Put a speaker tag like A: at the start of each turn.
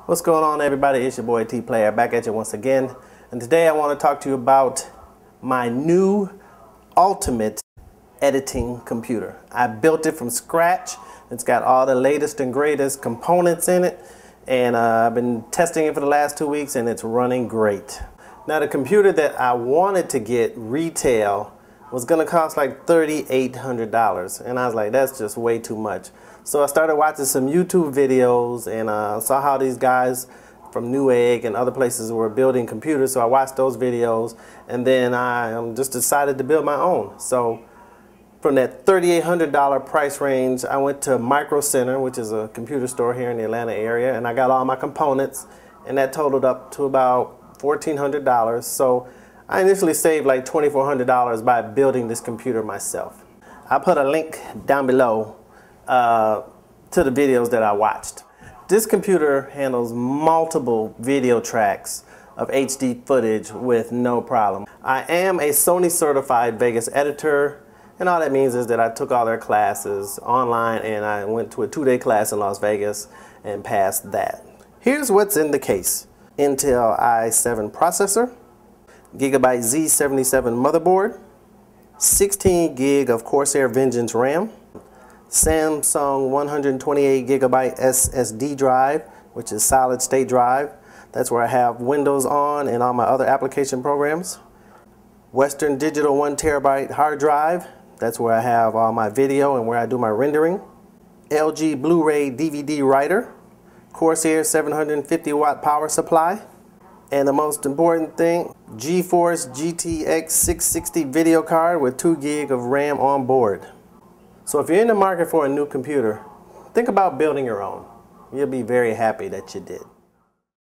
A: What's going on, everybody? It's your boy T Player back at you once again, and today I want to talk to you about my new ultimate editing computer. I built it from scratch. It's got all the latest and greatest components in it, and I've been testing it for the last 2 weeks and it's running great. Now, the computer that I wanted to get retail was going to cost like $3,800, and I was like, that's just way too much. So I started watching some YouTube videos and saw how these guys from Newegg and other places were building computers, so I watched those videos, and then I just decided to build my own. So from that $3,800 price range, I went to Micro Center, which is a computer store here in the Atlanta area, and I got all my components, and that totaled up to about $1,400. So I initially saved like $2,400 by building this computer myself. I'll put a link down below to the videos that I watched. This computer handles multiple video tracks of HD footage with no problem. I am a Sony certified Vegas editor, and all that means is that I took all their classes online, and I went to a 2-day class in Las Vegas and passed that. Here's what's in the case: Intel i7 processor, Gigabyte Z77 motherboard, 16 gig of Corsair Vengeance RAM, Samsung 128 gigabyte SSD drive, which is solid state drive. That's where I have Windows on and all my other application programs. Western Digital 1 terabyte hard drive. That's where I have all my video and where I do my rendering. LG Blu-ray DVD writer. Corsair 750 watt power supply. And the most important thing, GeForce GTX 660 video card with 2 gig of RAM on board. So if you're in the market for a new computer, think about building your own. You'll be very happy that you did.